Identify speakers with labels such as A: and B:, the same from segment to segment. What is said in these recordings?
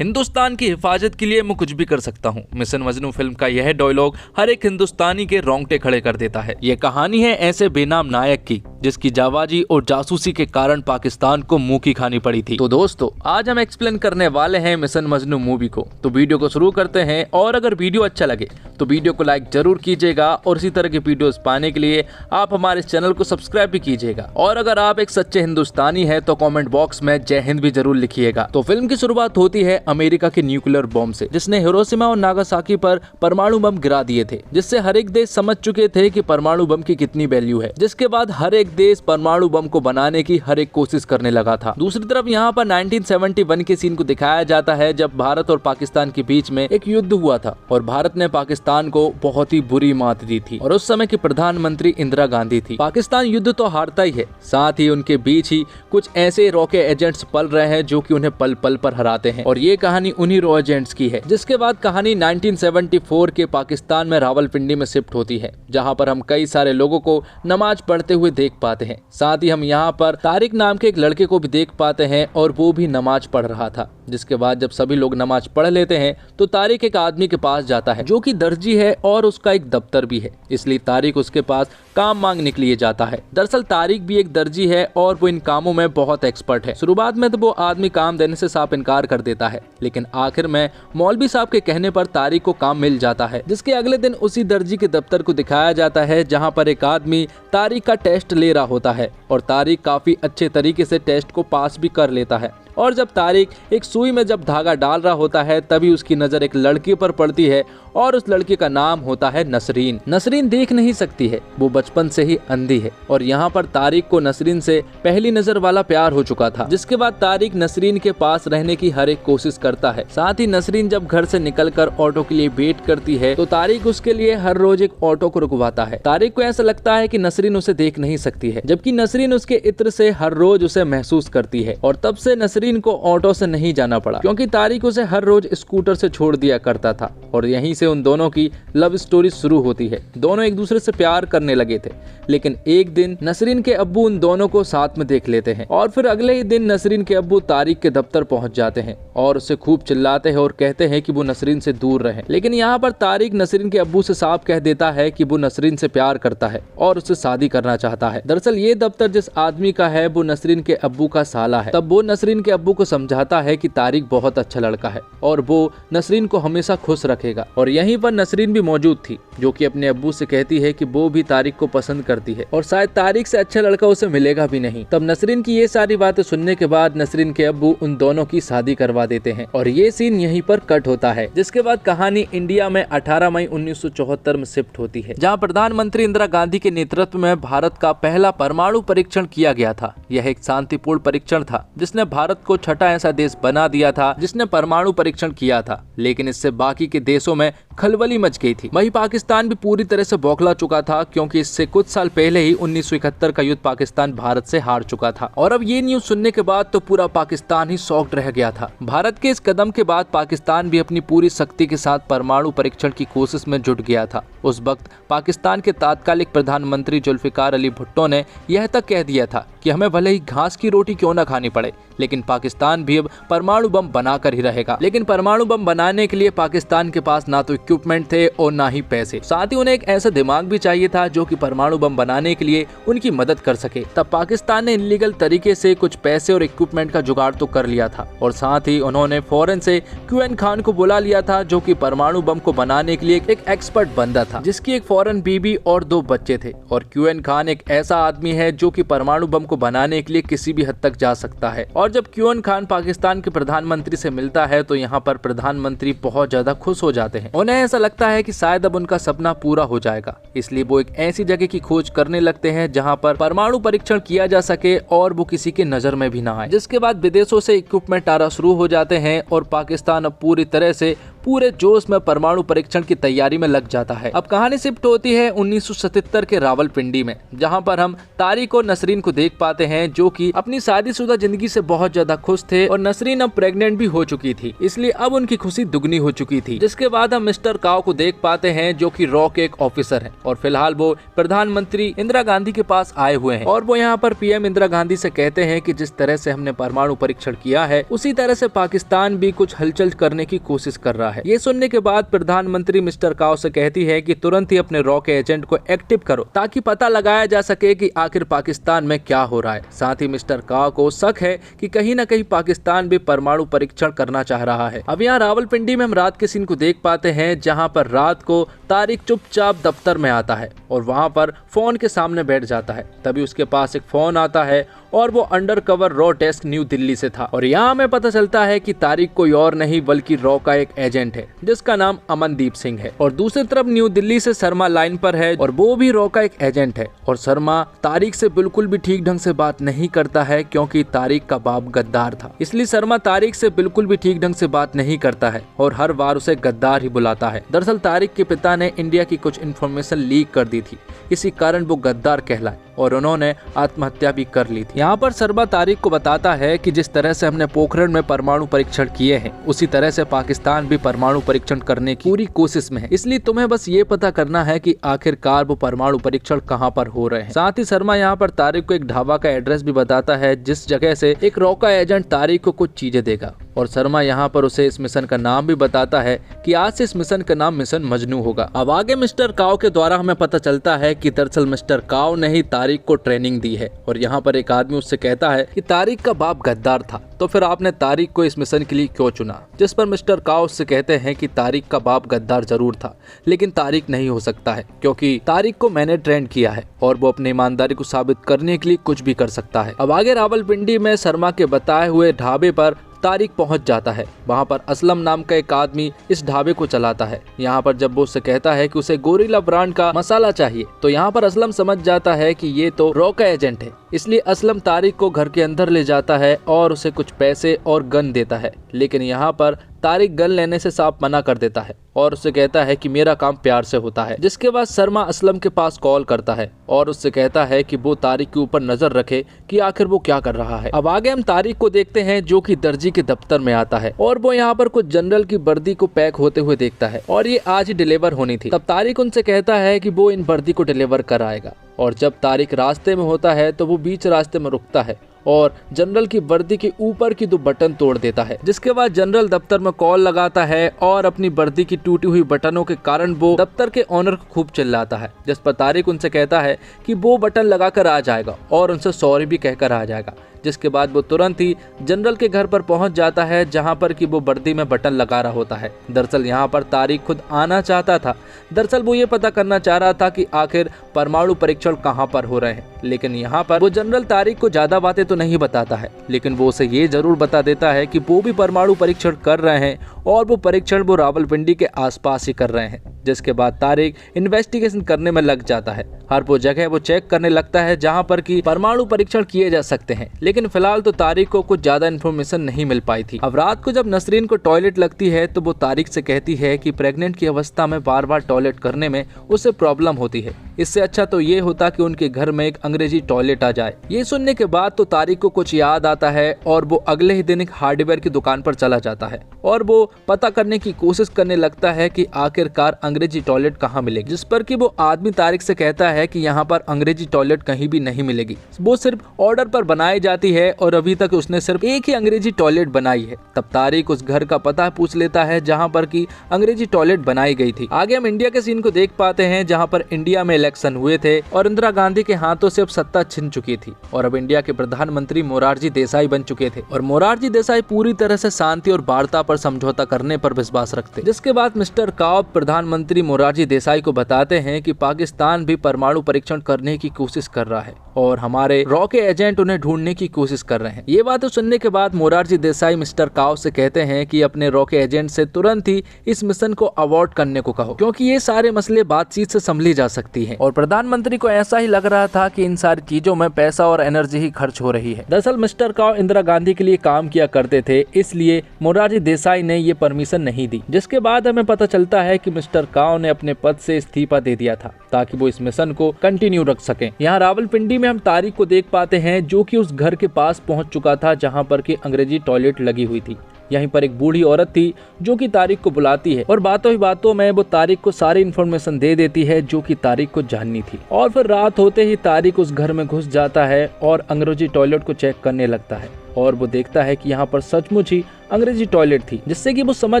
A: हिंदुस्तान की हिफाजत के लिए मैं कुछ भी कर सकता हूँ। मिशन मजनू फिल्म का यह डायलॉग हर एक हिंदुस्तानी के रोंगटे खड़े कर देता है। यह कहानी है ऐसे बेनाम नायक की जिसकी जाबाजी और जासूसी के कारण पाकिस्तान को मुंह की खानी पड़ी थी। तो दोस्तों, आज हम एक्सप्लेन करने वाले हैं मिशन मजनू मूवी को। तो वीडियो को शुरू करते हैं, और अगर वीडियो अच्छा लगे तो वीडियो को लाइक जरूर कीजिएगा और इसी तरह की वीडियोस पाने के लिए आप हमारे चैनल को सब्सक्राइब भी कीजिएगा। और अगर आप एक सच्चे हिंदुस्तानी है तो कमेंट बॉक्स में जय हिंद भी जरूर लिखिएगा। तो फिल्म की शुरुआत होती है अमेरिका के न्यूक्लियर बॉम्ब से, जिसने हिरोशिमा और नागासाकी पर परमाणु बम गिरा दिए थे, जिससे हर एक देश समझ चुके थे कि परमाणु बम की कितनी वैल्यू है। जिसके बाद हर एक देश परमाणु बम को बनाने की हर एक कोशिश करने लगा था। दूसरी तरफ यहाँ पर 1971 के सीन को दिखाया जाता है, जब भारत और पाकिस्तान के बीच में एक युद्ध हुआ था और भारत ने पाकिस्तान को बहुत ही बुरी मात दी थी। और उस समय की प्रधानमंत्री इंदिरा गांधी थी। पाकिस्तान युद्ध तो हारता ही है, साथ ही उनके बीच ही कुछ ऐसे रॉ के एजेंट्स पल रहे हैं जो कि उन्हें पल पल पर हराते हैं। और ये कहानी उन्हीं रॉ एजेंट्स की है। जिसके बाद कहानी 1974 के पाकिस्तान में रावलपिंडी में शिफ्ट होती है, जहाँ पर हम कई सारे लोगों को नमाज पढ़ते हुए देख पाते हैं। साथ ही हम यहाँ पर तारिक नाम के एक लड़के को भी देख पाते हैं, और वो भी नमाज पढ़ रहा था। जिसके बाद जब सभी लोग नमाज पढ़ लेते हैं तो तारिक एक आदमी के पास जाता है जो कि दर्जी है और उसका एक दफ्तर भी है, इसलिए तारिक उसके पास काम मांगने के लिए जाता है। दरअसल तारिक भी एक दर्जी है और वो इन कामों में बहुत एक्सपर्ट है। शुरुआत में तो वो आदमी काम देने से साफ इनकार कर देता है, लेकिन आखिर में मौलवी साहब के कहने पर तारिक को काम मिल जाता है। जिसके अगले दिन उसी दर्जी के दफ्तर को दिखाया जाता है, जहाँ पर एक आदमी तारिक का टेस्ट ले रहा होता है और तारिक काफी अच्छे तरीके से टेस्ट को पास भी कर लेता है। और जब तारिक एक सुई में जब धागा डाल रहा होता है, तभी उसकी नजर एक लड़की पर पड़ती है और उस लड़की का नाम होता है नसरीन। नसरीन देख नहीं सकती है, वो बचपन से ही अंधी है। और यहाँ पर तारिक को नसरीन से पहली नजर वाला प्यार हो चुका था। जिसके बाद तारिक नसरीन के पास रहने की हर एक कोशिश करता है। साथ ही नसरीन जब घर से निकलकर ऑटो के लिए वेट करती है तो तारिक उसके लिए हर रोज एक ऑटो को रुकवाता है। तारिक को ऐसा लगता है कि नसरीन उसे देख नहीं सकती है, जबकि नसरीन उसके इत्र से हर रोज उसे महसूस करती है। और तब से नसरीन को ऑटो से नहीं जाना पड़ा, क्योंकि तारिक उसे हर रोज स्कूटर से छोड़ दिया करता था। और यहीं से उन दोनों की लव स्टोरी शुरू होती है। दोनों एक दूसरे से प्यार करने लगे थे, लेकिन एक दिन नसरीन के अब्बू उन दोनों को साथ में देख लेते हैं। और फिर अगले ही दिन नसरीन के अब्बू तारिक के दफ्तर पहुंच जाते हैं और उसे खूब चिल्लाते हैं और कहते हैं कि वो नसरीन से दूर रहे। लेकिन यहाँ पर तारिक नसरीन के अब्बू से साफ कह देता है कि वो नसरीन से प्यार करता है और उससे शादी करना चाहता है। दरअसल ये दफ्तर जिस आदमी का है वो नसरीन के अब्बू का साला है। तब वो नसरीन के अब्बू को समझाता है कि तारिक बहुत अच्छा लड़का है और वो नसरीन को हमेशा खुश रखेगा। और यहीं पर नसरीन भी मौजूद थी, जो कि अपने अब्बू से कहती है कि वो भी तारिक को पसंद करती है और शायद तारिक से अच्छा लड़का उसे मिलेगा भी नहीं। तब नसरीन की ये सारी बातें सुनने के बाद नसरीन के अब्बू उन दोनों की शादी करवा देते हैं और ये सीन यहीं पर कट होता है। जिसके बाद कहानी इंडिया में 18 मई 1974 में शिफ्ट होती है, जहाँ प्रधानमंत्री इंदिरा गांधी के नेतृत्व में भारत का पहला परमाणु परीक्षण किया गया था। यह एक शांतिपूर्ण परीक्षण था, जिसने भारत को छठा ऐसा देश बना दिया था जिसने परमाणु परीक्षण किया था। लेकिन इससे बाकी के देशों में खलबली मच गई थी। वहीं पाकिस्तान भी पूरी तरह से बौखला चुका था, क्योंकि इससे कुछ साल पहले ही 1971 का युद्ध पाकिस्तान भारत से हार चुका था। और अब ये न्यूज सुनने के बाद तो पूरा पाकिस्तान ही शॉक्ड रह गया था। भारत के इस कदम के बाद पाकिस्तान भी अपनी पूरी शक्ति के साथ परमाणु परीक्षण की कोशिश में जुट गया था। उस वक्त पाकिस्तान के तात्कालिक प्रधानमंत्री जुल्फिकार अली भुट्टो ने यह तक कह दिया था कि हमें भले ही घास की रोटी क्यों न खानी पड़े, लेकिन पाकिस्तान भी अब परमाणु बम बनाकर ही रहेगा। लेकिन परमाणु बम बनाने के लिए पाकिस्तान के पास ना तो इक्विपमेंट थे और ना ही पैसे। साथ ही उन्हें एक ऐसा दिमाग भी चाहिए था जो कि परमाणु बम बनाने के लिए उनकी मदद कर सके। तब पाकिस्तान ने इलीगल तरीके से कुछ पैसे और इक्विपमेंट का जुगाड़ तो कर लिया था, और साथ ही उन्होंने फौरन से क्यूएन खान को बुला लिया था, जो कि परमाणु बम को बनाने के लिए एक एक्सपर्ट बंदा था, जिसकी एक फौरन बीबी और 2 बच्चे थे। और क्यूएन खान एक ऐसा आदमी है जो कि परमाणु बम को बनाने के लिए किसी भी हद तक जा सकता है। और जब क्यूएन खान पाकिस्तान के प्रधानमंत्री से मिलता है तो यहाँ पर प्रधानमंत्री बहुत ज्यादा खुश हो जाते हैं। उन्हें ऐसा लगता है कि शायद अब उनका सपना पूरा हो जाएगा, इसलिए वो एक ऐसी जगह की खोज करने लगते हैं जहाँ पर परमाणु परीक्षण किया जा सके और वो किसी के नजर में भी ना आए। जिसके बाद विदेशों से इक्विपमेंट आना शुरू हो जाते हैं और पाकिस्तान अब पूरी तरह से पूरे जोश में परमाणु परीक्षण की तैयारी में लग जाता है। अब कहानी शिफ्ट होती है 1977 के रावलपिंडी में, जहां पर हम तारिक और नसरीन को देख पाते हैं, जो कि अपनी शादीशुदा जिंदगी से बहुत ज्यादा खुश थे और नसरीन अब प्रेग्नेंट भी हो चुकी थी, इसलिए अब उनकी खुशी दुगनी हो चुकी थी। जिसके बाद हम मिस्टर काओ को देख पाते हैं, जो कि रॉ के एक ऑफिसर हैं और फिलहाल वो प्रधानमंत्री इंदिरा गांधी के पास आए हुए हैं और वो यहाँ पर पीएम इंदिरा गांधी से कहते हैं कि जिस तरह से हमने परमाणु परीक्षण किया है उसी तरह से पाकिस्तान भी कुछ हलचल करने की कोशिश कर रहा है। ये सुनने के बाद प्रधानमंत्री मिस्टर काओ से कहती है कि तुरंत ही अपने रॉ के एजेंट को एक्टिव करो ताकि पता लगाया जा सके कि आखिर पाकिस्तान में क्या हो रहा है। साथ ही मिस्टर काओ को शक है कि कहीं न कहीं पाकिस्तान भी परमाणु परीक्षण करना चाह रहा है। अब यहाँ रावलपिंडी में हम रात के सीन को देख पाते हैं, जहाँ पर रात को तारिक चुपचाप दफ्तर में आता है और वहाँ पर फोन के सामने बैठ जाता है। तभी उसके पास एक फोन आता है और वो under cover raw desk new Delhi से था और यहाँ हमें पता चलता है कि तारिक कोई और नहीं बल्कि रॉ का एक एजेंट है जिसका नाम अमनदीप सिंह है। और दूसरी तरफ न्यू दिल्ली से शर्मा लाइन पर है और वो भी रॉ का एक एजेंट है और शर्मा तारिक से बिल्कुल भी ठीक ढंग से बात नहीं करता है, क्योंकि तारिक का बाप गद्दार था, इसलिए शर्मा तारिक से बिल्कुल भी ठीक ढंग से बात नहीं करता है और हर बार उसे गद्दार ही बुलाता है। दरअसल तारिक के पिता ने इंडिया की कुछ इन्फॉर्मेशन लीक कर दी थी, इसी कारण वो गद्दार कहलाए और उन्होंने आत्महत्या भी कर ली थी। यहाँ पर शर्मा तारिक को बताता है कि जिस तरह से हमने पोखरण में परमाणु परीक्षण किए हैं उसी तरह से पाकिस्तान भी परमाणु परीक्षण करने की पूरी कोशिश में है, इसलिए तुम्हें बस ये पता करना है कि आखिरकार वो परमाणु परीक्षण कहाँ पर हो रहे हैं। साथ ही शर्मा यहाँ पर तारिक को एक ढाबा का एड्रेस भी बताता है जिस जगह से एक रॉ का एजेंट तारिक को कुछ चीजें देगा और शर्मा यहाँ पर उसे इस मिशन का नाम भी बताता है कि आज से इस मिशन का नाम मिशन मजनू होगा। अब आगे मिस्टर काओ के द्वारा हमें पता चलता है कि दरअसल मिस्टर काओ ने ही तारिक को ट्रेनिंग दी है और यहाँ पर एक आदमी उससे कहता है कि तारिक का बाप गद्दार था, तो फिर आपने तारिक को इस मिशन के लिए क्यों चुना। जिस पर मिस्टर काओ उससे कहते हैं कि तारिक का बाप गद्दार जरूर था लेकिन तारिक नहीं हो सकता है, क्योंकि तारिक को मैंने ट्रेन किया है और वो अपनी ईमानदारी को साबित करने के लिए कुछ भी कर सकता है। अब आगे रावलपिंडी में शर्मा के बताए हुए ढाबे पर तारिक पहुंच जाता है। वहां पर असलम नाम का एक आदमी इस ढाबे को चलाता है। यहाँ पर जब वो उससे कहता है कि उसे गोरिल्ला ब्रांड का मसाला चाहिए तो यहाँ पर असलम समझ जाता है कि ये तो रॉ का एजेंट है, इसलिए असलम तारिक को घर के अंदर ले जाता है और उसे कुछ पैसे और गन देता है। लेकिन यहाँ पर तारिक गन लेने से साफ मना कर देता है और उससे कहता है कि मेरा काम प्यार से होता है। जिसके बाद शर्मा असलम के पास कॉल करता है और उससे कहता है कि वो तारिक के ऊपर नजर रखे कि आखिर वो क्या कर रहा है। अब आगे हम तारिक को देखते हैं जो कि दर्जी के दफ्तर में आता है और वो यहाँ पर कुछ जनरल की वर्दी को पैक होते हुए देखता है और ये आज ही डिलीवर होनी थी। तब तारिक उनसे कहता है कि वो इन वर्दी को डिलीवर कराएगा और जब तारिक रास्ते में होता है तो वो बीच रास्ते में रुकता है और जनरल की वर्दी के ऊपर की 2 बटन तोड़ देता है। जिसके बाद जनरल दफ्तर में कॉल लगाता है और अपनी वर्दी की टूटी हुई बटनों के कारण वो दफ्तर के ऑनर को खूब चिल्लाता है, जिस पर तारिक उनसे कहता है कि वो बटन लगाकर आ जाएगा और उनसे सॉरी भी कहकर आ जाएगा। जिसके बाद वो तुरंत ही जनरल के घर पर पहुंच जाता है जहां पर कि वो वर्दी में बटन लगा रहा होता है। दरअसल यहां पर तारिक खुद आना चाहता था। दरअसल वो ये पता करना चाह रहा था कि आखिर परमाणु परीक्षण कहां पर हो रहे हैं, लेकिन यहाँ पर वो जनरल तारिक को ज्यादा बातें तो नहीं बताता है, लेकिन वो उसे ये जरूर बता देता है कि वो भी परमाणु परीक्षण कर रहे हैं और वो परीक्षण वो रावलपिंडी के आसपास ही कर रहे हैं। जिसके बाद तारिक इन्वेस्टिगेशन करने में लग जाता है। हर वो जगह वो चेक करने लगता है जहां पर कि परमाणु परीक्षण किए जा सकते हैं, लेकिन फिलहाल तो तारिक को कुछ ज्यादा इन्फॉर्मेशन नहीं मिल पाई थी। अब रात को जब नसरीन को टॉयलेट लगती है तो वो तारिक से कहती है कि प्रेग्नेंट की अवस्था में बार बार टॉयलेट करने में उसे प्रॉब्लम होती है, इससे अच्छा तो ये होता कि उनके घर में एक अंग्रेजी टॉयलेट आ जाए। ये सुनने के बाद तो तारिक को कुछ याद आता है और वो अगले ही दिन एक हार्डवेयर की दुकान पर चला जाता है और वो पता करने की कोशिश करने लगता है कि आखिरकार अंग्रेजी टॉयलेट कहाँ मिलेगी। जिस पर कि वो आदमी तारिक से कहता है कि यहाँ पर अंग्रेजी टॉयलेट कहीं भी नहीं मिलेगी, वो सिर्फ ऑर्डर पर बनाई जाती है और अभी तक उसने सिर्फ एक ही अंग्रेजी टॉयलेट बनाई है। तब तारिक उस घर का पता पूछ लेता है जहाँ पर की अंग्रेजी टॉयलेट बनाई गई थी। आगे हम इंडिया के सीन को देख पाते हैं जहाँ पर इंडिया में इलेक्शन हुए थे और इंदिरा गांधी के हाथों से अब सत्ता छिन चुकी थी और अब इंडिया के प्रधानमंत्री मोरारजी देसाई बन चुके थे और मोरारजी देसाई पूरी तरह से शांति और वार्ता पर समझौता करने पर विश्वास रखते। जिसके बाद मिस्टर काओ प्रधानमंत्री मोरारजी देसाई को बताते हैं कि पाकिस्तान भी परमाणु परीक्षण करने की कोशिश कर रहा है और हमारे रॉ के एजेंट उन्हें ढूंढने की कोशिश कर रहे हैं। ये बात सुनने के बाद मोरारजी देसाई मिस्टर काओ से कहते हैं कि अपने रॉ के एजेंट से तुरंत ही इस मिशन को अवॉर्ड करने को कहो, क्योंकि ये सारे मसले बातचीत से संभली जा सकती हैं और प्रधानमंत्री को ऐसा ही लग रहा था कि इन सारी चीजों में पैसा और एनर्जी ही खर्च हो रही है। दरअसल मिस्टर काओ इंदिरा गांधी के लिए काम किया करते थे, इसलिए मोरारजी देसाई ने ये परमिशन नहीं दी, जिसके बाद हमें पता चलता है कि मिस्टर काओ ने अपने पद से इस्तीफा दे दिया था ताकि वो इस मिशन को कंटिन्यू रख सकें। यहाँ रावलपिंडी में हम तारिक को देख पाते हैं जो कि उस घर के पास पहुंच चुका था जहां पर कि अंग्रेजी टॉयलेट लगी हुई थी। यहीं पर एक बूढ़ी औरत थी जो कि तारिक को बुलाती है और बातों ही बातों में वो तारिक को सारी इन्फॉर्मेशन दे देती है जो कि तारिक को जाननी थी। और फिर रात होते ही तारिक उस घर में घुस जाता है और अंग्रेजी टॉयलेट को चेक करने लगता है और वो देखता है कि यहाँ पर सचमुच ही अंग्रेजी टॉयलेट थी, जिससे कि वो समझ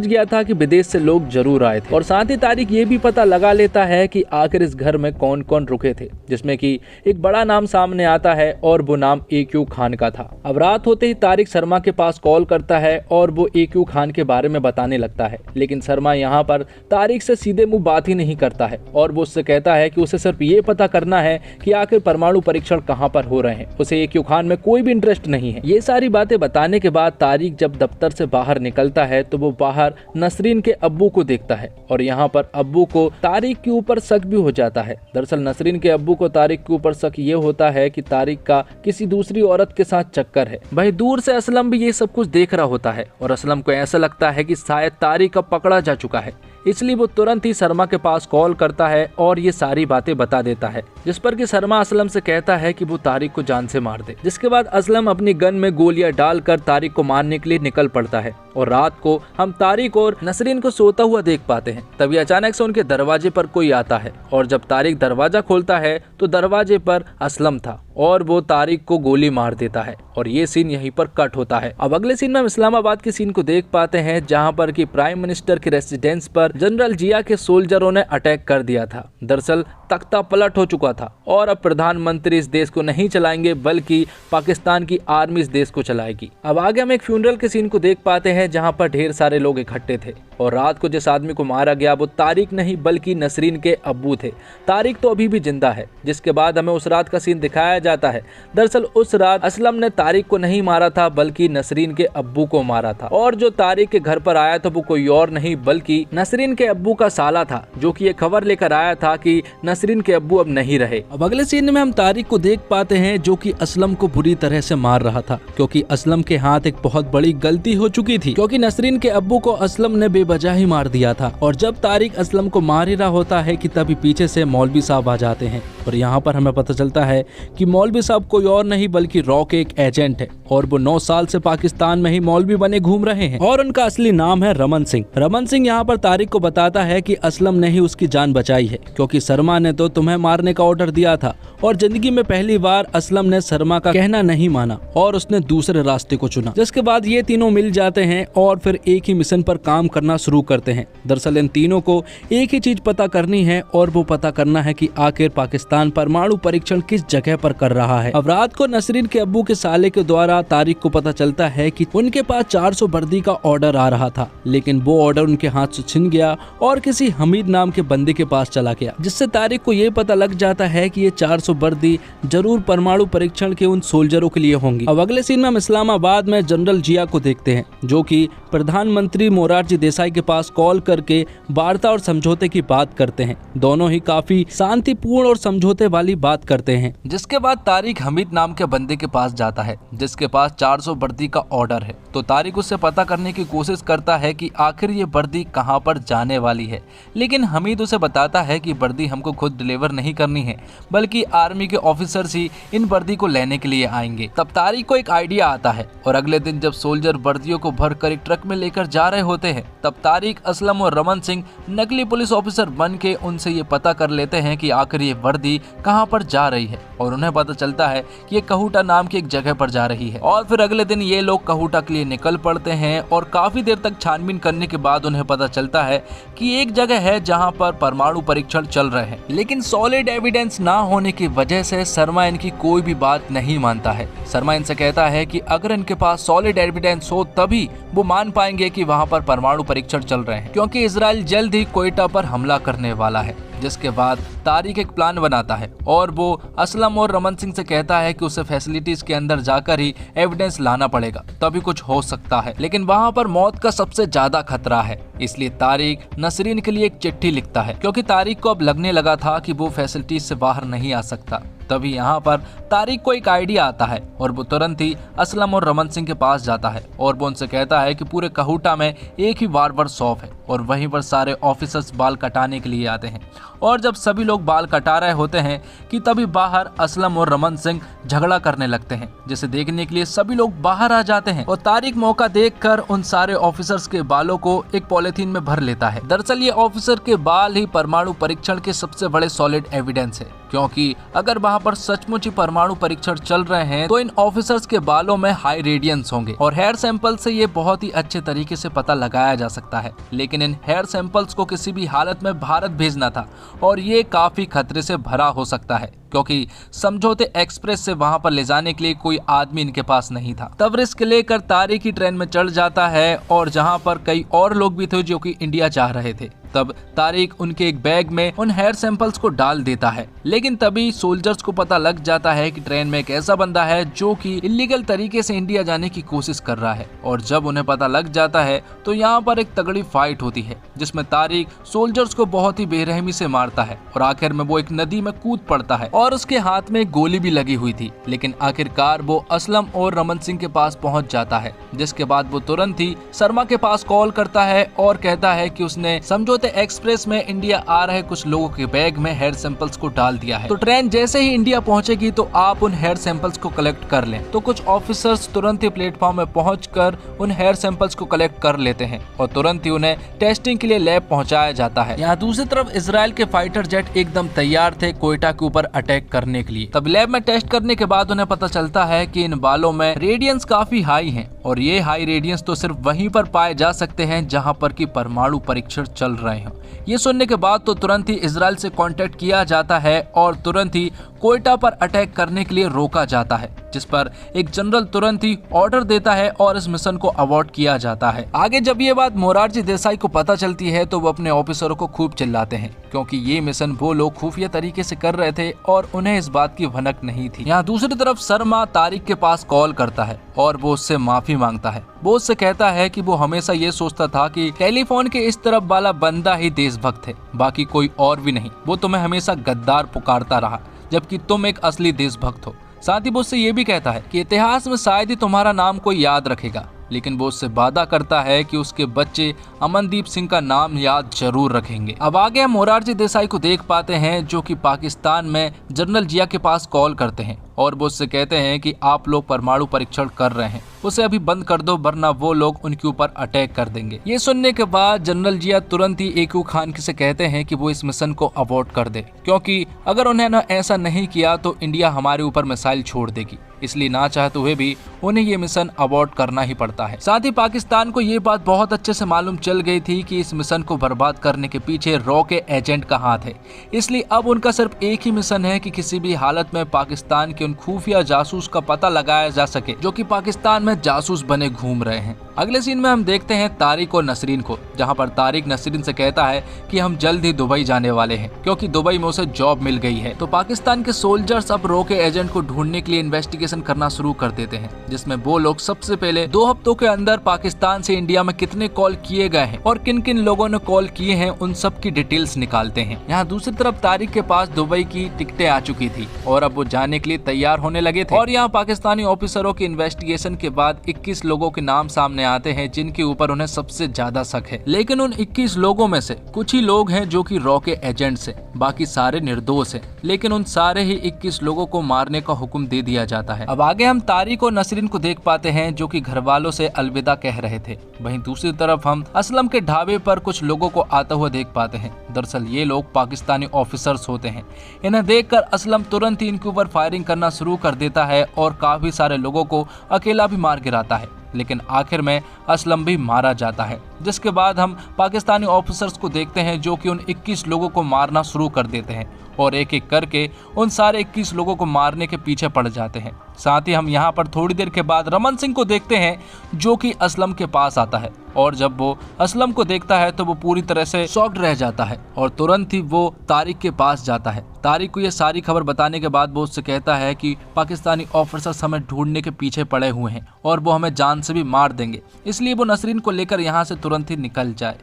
A: गया था कि विदेश से लोग जरूर आए थे। और साथ ही तारिक ये भी पता लगा लेता है कि आखिर इस घर में कौन कौन रुके थे, जिसमें कि एक बड़ा नाम सामने आता है और वो नाम AQ खान का था। अब रात होते ही तारिक शर्मा के पास कॉल करता है और वो AQ खान के बारे में बताने लगता है, लेकिन शर्मा यहाँ पर तारिक से सीधे मुंह बात ही नहीं करता है और वो उससे कहता है कि उसे सिर्फ ये पता करना है कि आखिर परमाणु परीक्षण कहाँ पर हो रहे हैं, उसे AQ खान में कोई भी इंटरेस्ट नहीं है। ये सारी बातें बताने के बाद तारिक जब दफ्तर से बाहर निकलता है तो वो बाहर नसरीन के अब्बू को देखता है और यहाँ पर अब्बू को तारिक के ऊपर शक भी हो जाता है। दरअसल नसरीन के अब्बू को तारिक के ऊपर शक ये होता है कि तारिक का किसी दूसरी औरत के साथ चक्कर है। वहीं दूर से असलम भी ये सब कुछ देख रहा होता है और असलम को ऐसा लगता है कि शायद तारिक अब पकड़ा जा चुका है, इसलिए वो तुरंत ही शर्मा के पास कॉल करता है और ये सारी बातें बता देता है, जिस पर कि शर्मा असलम से कहता है कि वो तारिक को जान से मार दे। जिसके बाद असलम अपनी गन में गोलियां डालकर तारिक को मारने के लिए निकल पड़ता है और रात को हम तारिक और नसरीन को सोता हुआ देख पाते हैं। तभी अचानक से उनके दरवाजे पर कोई आता है और जब तारिक दरवाजा खोलता है तो दरवाजे पर असलम था और वो तारिक को गोली मार देता है और ये सीन यहीं पर कट होता है। अब अगले सीन में हम इस्लामाबाद के सीन को देख पाते हैं जहां पर कि प्राइम मिनिस्टर के रेसिडेंस पर जनरल जिया के सोल्जरों ने अटैक कर दिया था। दरअसल तख्ता पलट हो चुका था और अब प्रधानमंत्री इस देश को नहीं चलाएंगे बल्कि पाकिस्तान की आर्मी इस देश को चलाएगी। अब आगे हम एक फ्यूनरल के सीन को देख पाते हैं जहां पर ढेर सारे लोग इकट्ठे थे और रात को जिस आदमी को मारा गया वो तारिक नहीं बल्कि नसरीन के अब्बू थे। तारिक तो अभी भी जिंदा है। जिसके बाद हमें उस रात का सीन दिखाया जाता है। दरअसल उस रात असलम ने तारिक को नहीं मारा था बल्कि नसरीन के अब्बू को मारा था और जो तारिक के घर पर आया था वो कोई और नहीं बल्कि नसरीन के अब्बू का साला था, जो कि ये खबर लेकर आया था कि नसरीन के अब्बू अब नहीं रहे। अब अगले सीन में हम तारिक को देख पाते हैं जो कि असलम को बुरी तरह से मार रहा था, क्योंकि असलम के हाथ एक बहुत बड़ी गलती हो चुकी थी, क्योंकि नसरीन के अब्बू को असलम ने बेवजह ही मार दिया था। और जब तारिक असलम को मार ही रहा होता है कि तभी पीछे से मौलवी साहब आ जाते हैं और यहाँ पर हमें पता चलता है कि मौलवी साहब कोई और नहीं बल्कि रॉ के एक एजेंट है और वो 9 साल से पाकिस्तान में ही मौलवी बने घूम रहे हैं और उनका असली नाम है रमन सिंह। रमन सिंह यहाँ पर तारिक को बताता है कि असलम ने ही उसकी जान बचाई है, क्योंकि शर्मा ने तो तुम्हें मारने का ऑर्डर दिया था और जिंदगी में पहली बार असलम ने शर्मा का कहना नहीं माना और उसने दूसरे रास्ते को चुना। जिसके बाद ये तीनों मिल जाते हैं और फिर एक ही मिशन पर काम करना शुरू करते हैं। दरअसल इन तीनों को एक ही चीज पता करनी है और वो पता करना है कि आखिर पाकिस्तान परमाणु परीक्षण किस जगह पर कर रहा है। अब रात को नसरीन के अब्बू के साले के द्वारा तारिक को पता चलता है कि उनके पास 400 वर्दी का ऑर्डर आ रहा था, लेकिन वो ऑर्डर उनके हाथ से छिन गया और किसी हमीद नाम के बंदे के पास चला गया, जिससे तारिक को ये पता लग जाता है कि ये 400 वर्दी जरूर परमाणु परीक्षण के उन सोल्जरों के लिए होंगी। अब अगले सीन में हम इस्लामाबाद में जनरल जिया को देखते हैं, जो कि प्रधानमंत्री मोरारजी देसाई के पास कॉल करके वार्ता और समझौते की बात करते हैं। दोनों ही काफी शांतिपूर्ण और समझौते वाली बात करते हैं। जिसके बाद तारिक हमीद नाम के बंदे के पास जाता है जिसके पास 400 वर्दी का ऑर्डर है। तो तारिक उससे पता करने की कोशिश करता है कि आखिर ये वर्दी कहां पर जाने वाली है, लेकिन हमीद उसे बताता है कि वर्दी हमको खुद डिलीवर नहीं करनी है बल्कि आर्मी के ऑफिसर्स ही इन वर्दी को लेने के लिए आएंगे। तब तारिक को एक आइडिया आता है और अगले दिन जब सोल्जर वर्दियों को भरकर एक ट्रक में लेकर जा रहे होते हैं तब तारिक, असलम और रमन सिंह नकली पुलिस ऑफिसर बन के उनसे ये पता कर लेते हैं कि आखिर ये वर्दी कहां पर जा रही है और उन्हें पता चलता है कि ये कहूटा नाम की एक जगह पर जा रही है। और फिर अगले दिन ये लोग कहूटा के लिए निकल पड़ते हैं और काफी देर तक छानबीन करने के बाद उन्हें पता चलता है कि एक जगह है जहां पर परमाणु परीक्षण चल रहे हैं, लेकिन सॉलिड एविडेंस ना होने की वजह से शर्मा इनकी कोई भी बात नहीं मानता है। शर्मा इनसे कहता है कि अगर इनके पास सॉलिड एविडेंस हो तभी वो मान पाएंगे कि वहां पर परमाणु परीक्षण चल रहे हैं, क्योंकि इजराइल जल्द ही क्वेटा पर हमला करने वाला है। जिसके बाद तारिक एक प्लान बनाता है और वो असलम और रमन सिंह से कहता है कि उसे फैसिलिटीज के अंदर जाकर ही एविडेंस लाना पड़ेगा, तभी कुछ हो सकता है। लेकिन वहाँ पर मौत का सबसे ज्यादा खतरा है, इसलिए तारिक नसरीन के लिए एक चिट्ठी लिखता है, क्योंकि तारिक को अब लगने लगा था कि वो फैसिलिटीज से बाहर नहीं आ सकता। तभी यहाँ पर तारिक को एक आइडिया आता है और वो तुरंत ही असलम और रमन सिंह के पास जाता है और वो उनसे कहता है कि पूरे कहूटा में एक ही बार्बर शॉप है और वहीं पर सारे ऑफिसर्स बाल कटाने के लिए आते हैं। और जब सभी लोग बाल कटा रहे होते हैं कि तभी बाहर असलम और रमन सिंह झगड़ा करने लगते हैं, जिसे देखने के लिए सभी लोग बाहर आ जाते हैं और तारिक मौका देखकर उन सारे ऑफिसर्स के बालों को एक पॉलिथीन में भर लेता है। दरअसल ये ऑफिसर के बाल ही परमाणु परीक्षण के सबसे बड़े सॉलिड एविडेंस है, क्योंकि अगर वहाँ पर सचमुच ही परमाणु परीक्षण चल रहे हैं तो इन ऑफिसर्स के बालों में हाई रेडियंस होंगे और हेयर सैंपल से ये बहुत ही अच्छे तरीके से पता लगाया जा सकता है। लेकिन इन हेयर सैंपल्स को किसी भी हालत में भारत भेजना था और ये काफी खतरे से भरा हो सकता है, क्योंकि समझौते एक्सप्रेस से वहां पर ले जाने के लिए कोई आदमी इनके पास नहीं था। तब रिस्क लेकर तारिक ही ट्रेन में चढ़ जाता है और जहां पर कई और लोग भी थे जो कि इंडिया जा रहे थे। तब तारिक उनके एक बैग में उन हेयर सैंपल्स को डाल देता है, लेकिन तभी सोल्जर्स को पता लग जाता है कि ट्रेन में एक ऐसा बंदा है जो कि इलीगल तरीके से इंडिया जाने की कोशिश कर रहा है। और जब उन्हें पता लग जाता है तो यहाँ पर एक तगड़ी फाइट होती है, जिसमें तारिक सोल्जर्स को बहुत ही बेरहमी से मारता है और आखिर में वो एक नदी में कूद पड़ता है और उसके हाथ में एक गोली भी लगी हुई थी। लेकिन आखिरकार वो असलम और रमन सिंह के पास पहुंच जाता है, जिसके बाद वो तुरंत ही शर्मा के पास कॉल करता है और कहता है कि उसने समझौते एक्सप्रेस में इंडिया आ रहे कुछ लोगों के बैग में हेयर सैंपल्स को डाल दिया है, तो ट्रेन जैसे ही इंडिया पहुंचेगी तो आप उन हेयर सैंपल्स को कलेक्ट कर लें। तो कुछ ऑफिसर्स तुरंत ही प्लेटफॉर्म में पहुंचकर उन हेयर सैंपल्स को कलेक्ट कर लेते हैं और तुरंत ही उन्हें टेस्टिंग के लिए लैब पहुंचाया जाता है। यहाँ दूसरी तरफ इजराइल के फाइटर जेट एकदम तैयार थे क्वेटा के ऊपर अटैक करने के लिए। तब लैब में टेस्ट करने के बाद उन्हें पता चलता है कि इन बालों में रेडियंस काफी हाई हैं और ये हाई रेडियंस तो सिर्फ वहीं पर पाए जा सकते हैं जहां पर कि परमाणु परीक्षण चल रहे हो। ये सुनने के बाद तो तुरंत ही इजराइल से कांटेक्ट किया जाता है और तुरंत ही क्वेटा पर अटैक करने के लिए रोका जाता है, जिस पर एक जनरल तुरंत ही ऑर्डर देता है और इस मिशन को अवॉर्ड किया जाता है। आगे जब ये बात मोरारजी देसाई को पता चलती है तो वो अपने ऑफिसरों को खूब चिल्लाते हैं, क्योंकि ये मिशन वो लोग खुफिया तरीके से कर रहे थे और उन्हें इस बात की भनक नहीं थी। यहाँ दूसरी तरफ शर्मा तारिक के पास कॉल करता है और वो उससे माफी मांगता है। वो उससे कहता है कि वो हमेशा ये सोचता था कि टेलीफोन के इस तरफ वाला बंदा ही देशभक्त है, बाकी कोई और भी नहीं। वो तुम्हें हमेशा गद्दार पुकारता रहा, जबकि तुम एक असली देशभक्त हो। साथ ही वो उससे ये भी कहता है कि इतिहास में शायद ही तुम्हारा नाम कोई याद रखेगा, लेकिन वो उससे वादा करता है कि उसके बच्चे अमनदीप सिंह का नाम याद जरूर रखेंगे। अब आगे हम मोरारजी देसाई को देख पाते हैं, जो कि पाकिस्तान में जनरल जिया के पास कॉल करते हैं और वो उससे कहते हैं कि आप लोग परमाणु परीक्षण कर रहे हैं, उसे अभी बंद कर दो वरना वो लोग उनके ऊपर अटैक कर देंगे। ये सुनने के बाद जनरल जिया तुरंत ही एकू खान से कहते हैं कि वो इस मिशन को अबॉर्ट कर दे, क्योंकि अगर उन्होंने ऐसा नहीं किया तो इंडिया हमारे ऊपर मिसाइल छोड़ देगी, इसलिए ना चाहते हुए भी उन्हें ये मिशन अबॉर्ट करना ही पड़ता है। साथ ही पाकिस्तान को ये बात बहुत अच्छे से मालूम चल गई थी कि इस मिशन को बर्बाद करने के पीछे रॉ के एजेंट का हाथ है, इसलिए अब उनका सिर्फ एक ही मिशन है कि किसी भी हालत में पाकिस्तान के उन खुफिया जासूस का पता लगाया जा सके जो कि पाकिस्तान में जासूस बने घूम रहे हैं। अगले सीन में हम देखते हैं तारिक और नसरीन को, जहां पर तारिक नसरीन से कहता है कि हम जल्द ही दुबई जाने वाले हैं, क्योंकि दुबई में उसे जॉब मिल गई है। तो पाकिस्तान के सोल्जर्स अब रॉ के एजेंट को ढूंढने के लिए इन्वेस्टिगेशन करना शुरू कर देते हैं, जिसमें वो लोग सबसे पहले 2 हफ्तों के अंदर पाकिस्तान से इंडिया में कितने कॉल किए गए हैं और किन किन लोगों ने कॉल किए हैं उन सब की डिटेल्स निकालते हैं। यहाँ दूसरी तरफ तारिक के पास दुबई की टिकटें आ चुकी थी और अब वो जाने के लिए तैयार होने लगे थे। और यहाँ पाकिस्तानी ऑफिसरों की इन्वेस्टिगेशन के बाद 21 लोगों के नाम सामने आते हैं जिनके ऊपर उन्हें सबसे ज्यादा शक है, लेकिन उन 21 लोगों में से कुछ ही लोग हैं जो कि रॉ के एजेंट्स हैं, बाकी सारे निर्दोष हैं। लेकिन उन सारे ही 21 लोगों को मारने का हुक्म दे दिया जाता है। अब आगे हम तारिक और नसरीन को देख पाते हैं जो कि घर वालों से अलविदा कह रहे थे। वहीं दूसरी तरफ हम असलम के ढाबे पर कुछ लोगों को आता हुआ देख पाते हैं। दरअसल ये लोग पाकिस्तानी ऑफिसर्स होते हैं। इन्हें देखकर असलम तुरंत ही इनके ऊपर फायरिंग करना शुरू कर देता है और काफी सारे लोगों को अकेला भी मार गिराता है, लेकिन आखिर में असलम भी मारा जाता है। जिसके बाद हम पाकिस्तानी ऑफिसर्स को देखते हैं जो कि उन 21 लोगों को मारना शुरू कर देते हैं और एक एक करके उन सारे 21 लोगों को मारने के पीछे पड़ जाते हैं। साथ ही हम यहाँ पर थोड़ी देर के बाद रमन सिंह को देखते हैं जो कि असलम के पास आता है और जब वो असलम को देखता है तो वो पूरी तरह से शॉक्ड रह जाता है और तुरंत ही वो तारिक के पास जाता है। तारिक को ये सारी खबर बताने के बाद वो उससे कहता है कि पाकिस्तानी ऑफिसर्स हमें ढूंढने के पीछे पड़े हुए हैं और वो हमें जान से भी मार देंगे, इसलिए वो नसरीन को लेकर यहाँ से तुरंत ही निकल जाए।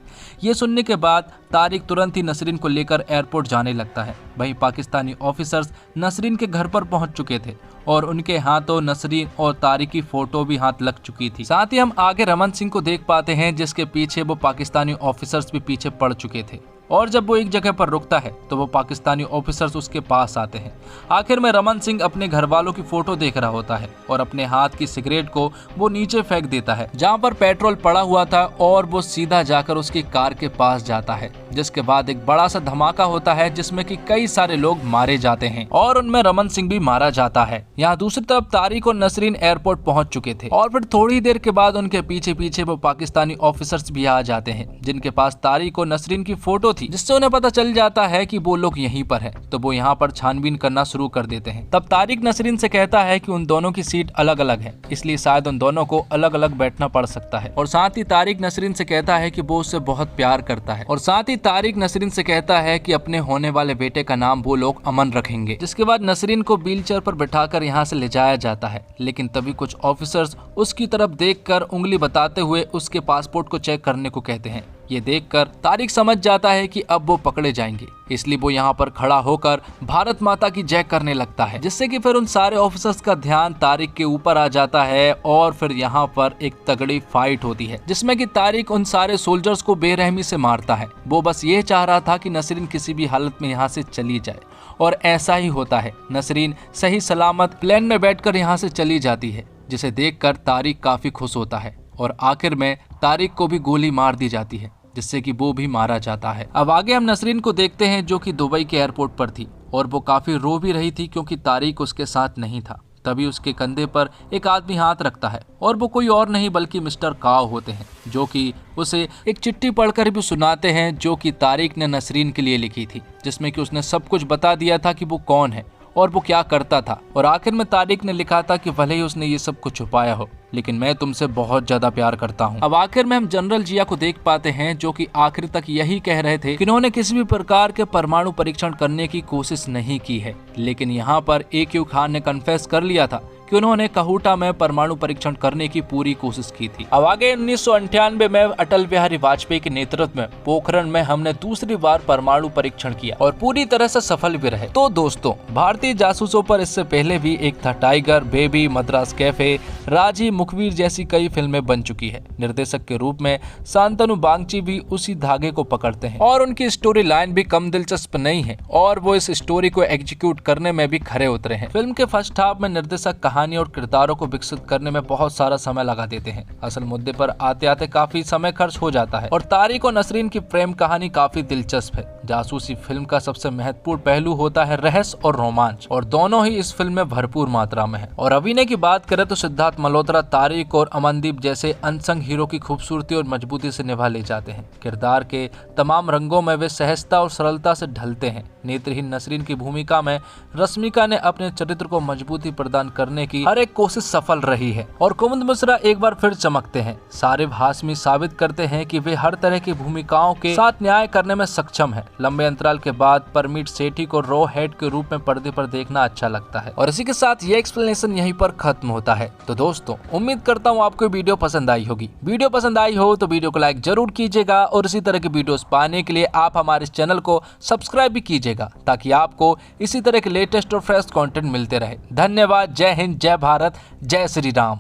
A: ये सुनने के बाद तारिक तुरंत ही नसरीन को लेकर एयरपोर्ट जाने लगता है। वहीं पाकिस्तानी ऑफिसर्स नसरीन के घर पर पहुंच चुके थे और उनके हाथों नसरीन और तारिक की फोटो भी हाथ लग चुकी थी। साथ ही हम आगे रमन सिंह को देख पाते हैं जिसके पीछे वो पाकिस्तानी ऑफिसर्स भी पीछे पड़ चुके थे और जब वो एक जगह पर रुकता है तो वो पाकिस्तानी ऑफिसर्स उसके पास आते हैं। आखिर में रमन सिंह अपने घर वालों की फोटो देख रहा होता है और अपने हाथ की सिगरेट को वो नीचे फेंक देता है जहां पर पेट्रोल पड़ा हुआ था और वो सीधा जाकर उसकी कार के पास जाता है, जिसके बाद एक बड़ा सा धमाका होता है जिसमें कि कई सारे लोग मारे जाते हैं और उनमें रमन सिंह भी मारा जाता है। यहाँ दूसरी तरफ तारिक और नसरीन एयरपोर्ट पहुंच चुके थे और फिर थोड़ी देर के बाद उनके पीछे पीछे वो पाकिस्तानी ऑफिसर्स भी आ जाते हैं जिनके पास तारिक और नसरीन की फोटो थी, जिससे उन्हें पता चल जाता है कि वो लोग यहीं पर हैं। तो वो यहाँ पर छानबीन करना शुरू कर देते हैं। तब तारिक नसरीन से कहता है कि उन दोनों की सीट अलग अलग है, इसलिए शायद उन दोनों को अलग अलग बैठना पड़ सकता है। और साथ ही तारिक नसरीन से कहता है कि वो उससे बहुत प्यार करता है और साथ ही तारिक नसरीन से कहता है कि अपने होने वाले बेटे का नाम वो लोग अमन रखेंगे। जिसके बाद नसरीन को व्हीलचेयर पर बिठाकर यहाँ से ले जाया जाता है, लेकिन तभी कुछ ऑफिसर्स उसकी तरफ देखकर उंगली बताते हुए उसके पासपोर्ट को चेक करने को कहते हैं। ये देखकर तारिक समझ जाता है कि अब वो पकड़े जाएंगे, इसलिए वो यहाँ पर खड़ा होकर भारत माता की जय करने लगता है, जिससे कि फिर उन सारे ऑफिसर्स का ध्यान तारिक के ऊपर आ जाता है और फिर यहाँ पर एक तगड़ी फाइट होती है जिसमें कि तारिक उन सारे सोल्जर्स को बेरहमी से मारता है। वो बस ये चाह रहा था कि नसरीन किसी भी हालत में यहाँ से चली जाए और ऐसा ही होता है। नसरीन सही सलामत प्लेन में बैठकर यहाँ से चली जाती है, जिसे देखकर तारिक काफी खुश होता है और आखिर में तारिक को भी गोली मार दी जाती है, जिससे कि वो भी मारा जाता है। अब आगे हम नसरीन को देखते हैं जो कि दुबई के एयरपोर्ट पर थी और वो काफी रो भी रही थी क्योंकि तारिक उसके साथ नहीं था। तभी उसके कंधे पर एक आदमी हाथ रखता है और वो कोई और नहीं बल्कि मिस्टर काव होते हैं, जो कि उसे एक चिट्ठी पढ़कर भी सुनाते हैं जो कि तारिक ने नसरीन के लिए लिखी थी, जिसमें कि उसने सब कुछ बता दिया था कि वो कौन है और वो क्या करता था। और आखिर में तारिक ने लिखा था कि भले ही उसने ये सब कुछ छुपाया हो, लेकिन मैं तुमसे बहुत ज्यादा प्यार करता हूँ। अब आखिर में हम जनरल जिया को देख पाते हैं जो कि आखिर तक यही कह रहे थे कि उन्होंने किसी भी प्रकार के परमाणु परीक्षण करने की कोशिश नहीं की है, लेकिन यहाँ पर AQ खान ने कन्फेस कर लिया था कि उन्होंने कहूटा में परमाणु परीक्षण करने की पूरी कोशिश की थी। अब आगे 1998 में अटल बिहारी वाजपेयी के नेतृत्व में पोखरण में हमने दूसरी बार परमाणु परीक्षण किया और पूरी तरह से सफल भी रहे। तो दोस्तों, भारतीय जासूसों पर इससे पहले भी एक था टाइगर, बेबी, मद्रास कैफे, राजी, मुखबिर जैसी कई फिल्में बन चुकी है। निर्देशक के रूप में शांतनु बागची भी उसी धागे को पकड़ते हैं और उनकी स्टोरी लाइन भी कम दिलचस्प नहीं है और वो इस स्टोरी को एग्जीक्यूट करने में भी खरे उतरे हैं। फिल्म के फर्स्ट हाफ में निर्देशक कहानी और किरदारों को विकसित करने में बहुत सारा समय लगा देते हैं। असल मुद्दे पर आते आते काफी समय खर्च हो जाता है और तारिक और नसरीन की प्रेम कहानी काफी दिलचस्प है। जासूसी फिल्म का सबसे महत्वपूर्ण पहलू होता है रहस्य और रोमांच, और दोनों ही इस फिल्म में भरपूर मात्रा में है। और अभिनय की बात करें तो सिद्धार्थ मल्होत्रा तारिक और अमनदीप जैसे अनसंग हीरो की खूबसूरती और मजबूती से निभा ले जाते हैं। किरदार के तमाम रंगों में वे सहजता और सरलता से ढलते हैं। नेत्रहीन नसरीन की भूमिका में रश्मिका ने अपने चरित्र को मजबूती प्रदान करने की हर एक कोशिश सफल रही है और कुमुद मिश्रा एक बार फिर चमकते हैं। सारिब हाशमी साबित करते हैं कि वे हर तरह की भूमिकाओं के साथ न्याय करने में सक्षम है। लंबे अंतराल के बाद परमीत सेठी को रॉ हेड के रूप में पर्दे पर देखना अच्छा लगता है। और इसी के साथ ये एक्सप्लेनेशन यहीं पर खत्म होता है। तो दोस्तों, उम्मीद करता हूँ आपको वीडियो पसंद आई होगी। वीडियो पसंद आई हो तो वीडियो को लाइक जरूर कीजिएगा और इसी तरह की वीडियोस पाने के लिए आप हमारे इस चैनल को सब्सक्राइब भी कीजिएगा, ताकि आपको इसी तरह के लेटेस्ट और फ्रेश कंटेंट मिलते रहे। धन्यवाद। जय हिंद, जय भारत, जय श्री राम।